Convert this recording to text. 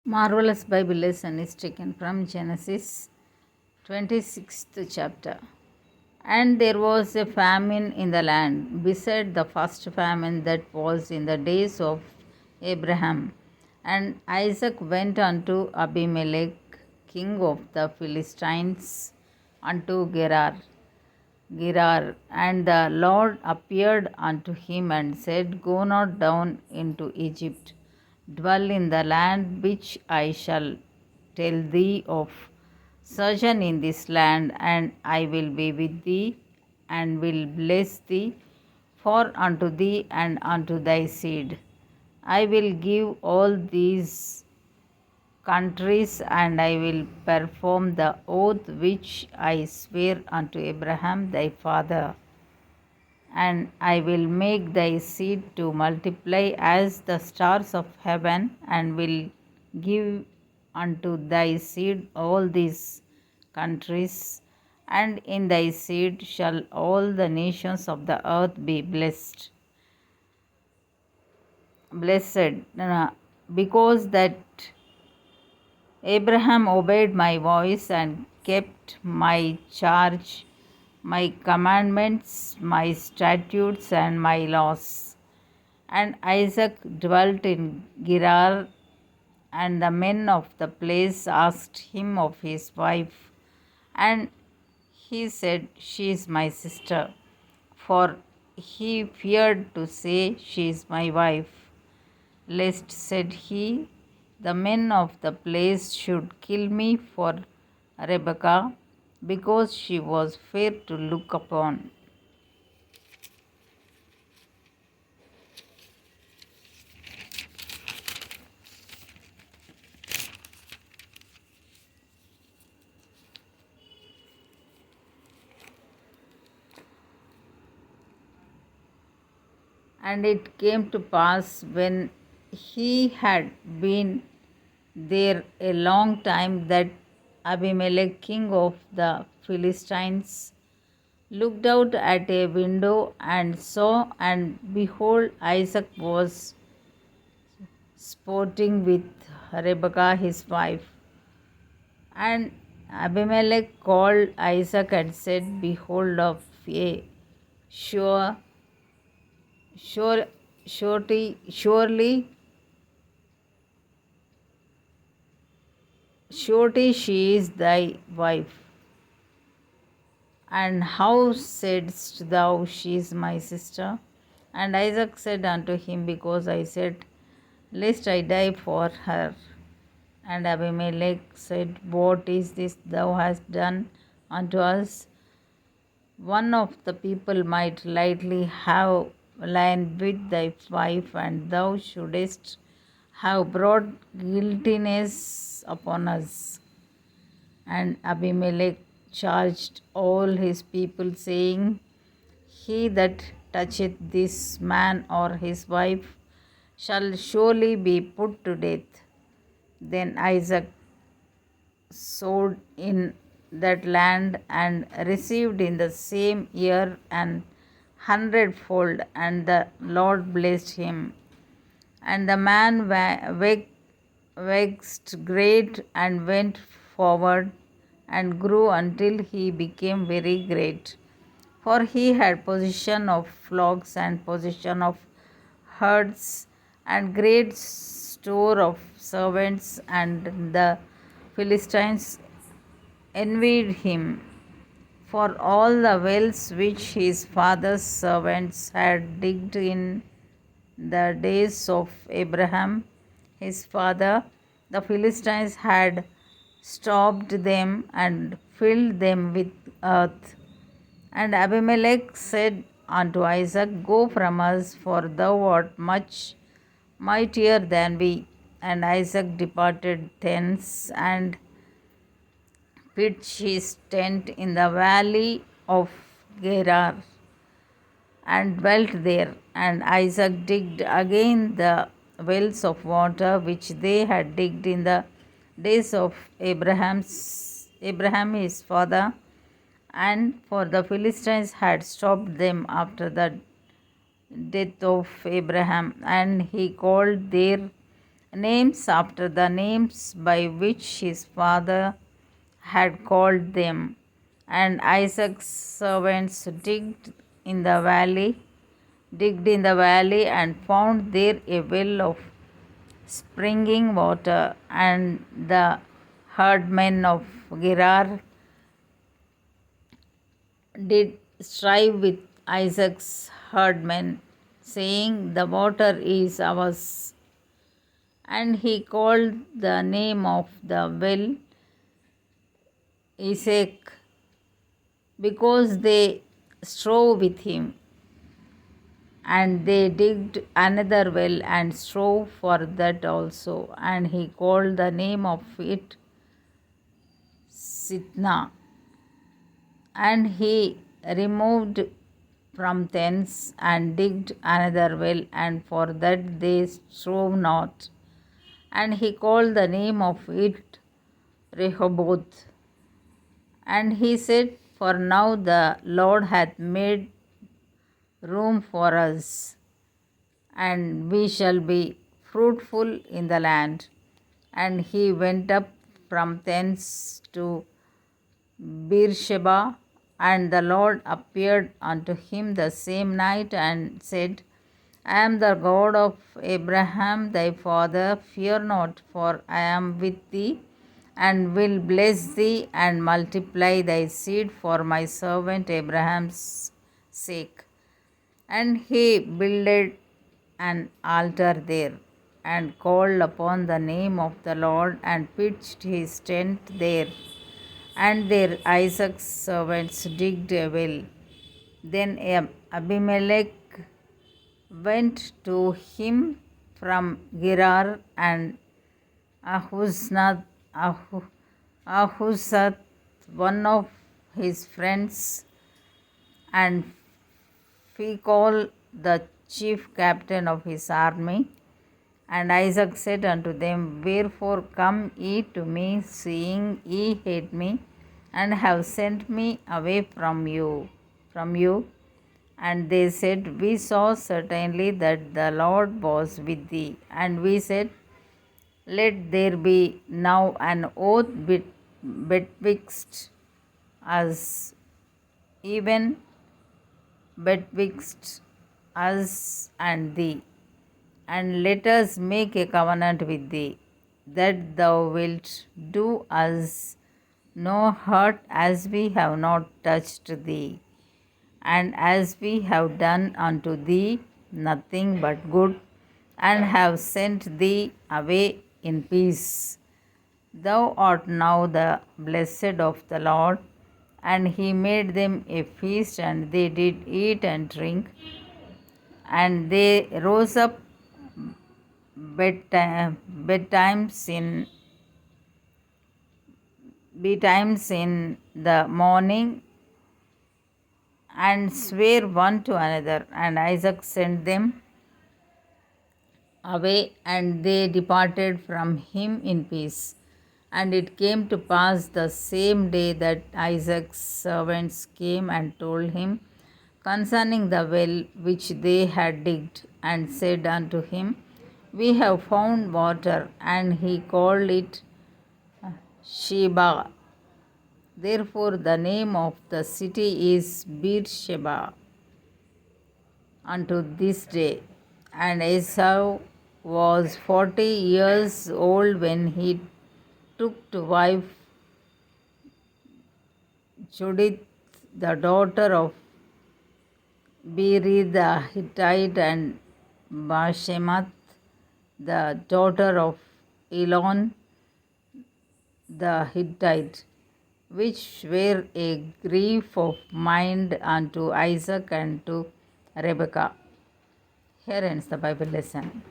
Marvelous Bible lesson is taken from Genesis 26th chapter. And there was a famine in the land, beside the first famine that was in the days of Abraham. And Isaac went unto Abimelech, king of the Philistines, unto Gerar. And the Lord appeared unto him and said, Go not down into Egypt, dwell in the land which I shall tell thee of. Sojourn in this land, and I will be with thee, and will bless thee, for unto thee and unto thy seed I will give all these countries, and I will perform the oath which I swear unto Abraham thy father. And I will make thy seed to multiply as the stars of heaven, and will give unto thy seed all these countries, and in thy seed shall all the nations of the earth be blessed, because that Abraham obeyed my voice and kept my charge, my commandments, my statutes, and my laws. And Isaac dwelt in Gerar, and the men of the place asked him of his wife. And he said, She is my sister. For he feared to say, She is my wife, lest, said he, the men of the place should kill me for Rebekah, because she was fair to look upon. And it came to pass, when he had been there a long time, that Abimelech, king of the Philistines, looked out at a window and saw, and behold, Isaac was sporting with Rebekah his wife. And Abimelech called Isaac and said, Behold, of a sure, surely she is thy wife. And how saidst thou, She is my sister? And Isaac said unto him, Because I said, Lest I die for her. And Abimelech said, What is this thou hast done unto us? One of the people might lightly have lain with thy wife, and thou shouldest have brought guiltiness upon us. And Abimelech charged all his people, saying, He that toucheth this man or his wife shall surely be put to death. Then Isaac sowed in that land, and received in the same year an hundredfold, and the Lord blessed him. And the man waxed great, and went forward, and grew until he became very great. For he had possession of flocks, and possession of herds, and great store of servants, and the Philistines envied him for all the wells which his father's servants had digged in the days of Abraham his father. The Philistines had stopped them and filled them with earth. And Abimelech said unto Isaac, Go from us, for thou art much mightier than we. And Isaac departed thence, and pitched his tent in the valley of Gerar, and dwelt there. And Isaac digged again the wells of water which they had digged in the days of Abraham his father, and for the Philistines had stopped them after the death of Abraham. And he called their names after the names by which his father had called them. And Isaac's servants digged in the valley and found there a well of springing water, and the herdmen of Gerar did strive with Isaac's herdmen, saying, "The water is ours." And he called the name of the well Esek, because they strove with him. And they digged another well and strove for that also, and he called the name of it Sitnah. And he removed from thence and digged another well, and for that they strove not. And he called the name of it Rehoboth. And he said, "For now the Lord hath made room for us, and we shall be fruitful in the land." And he went up from thence to Beersheba, and the Lord appeared unto him the same night and said, "I am the God of Abraham thy father. Fear not, for I am with thee, and will bless thee, and multiply thy seed for my servant Abraham's sake." And he builded an altar there, and called upon the name of the Lord, and pitched his tent there. And there Isaac's servants digged a well. Then Abimelech went to him from Gerar, and Ahuzzath, one of his friends, and Phicol, the chief captain of his army. And Isaac said unto them, "Wherefore come ye to me, seeing ye hate me, and have sent me away from you? And they said, We saw certainly that the Lord was with thee. And we said, Let there be now an oath betwixt us, even betwixt us and thee, and let us make a covenant with thee, that thou wilt do us no hurt, as we have not touched thee, and as we have done unto thee nothing but good, and have sent thee away in peace. Thou art now the blessed of the Lord." And he made them a feast, and they did eat and drink. And they rose up betimes in the morning, and sware one to another. And Isaac sent them away, and they departed from him in peace. And it came to pass the same day that Isaac's servants came and told him concerning the well which they had digged, and said unto him, We have found water. And he called it Sheba. Therefore the name of the city is Beersheba unto this day. And Esau was 40 years old when he took to wife Judith, the daughter of Beeri the Hittite, and Bashemath, the daughter of Elon the Hittite, which were a grief of mind unto Isaac and to Rebekah. Here ends the Bible lesson.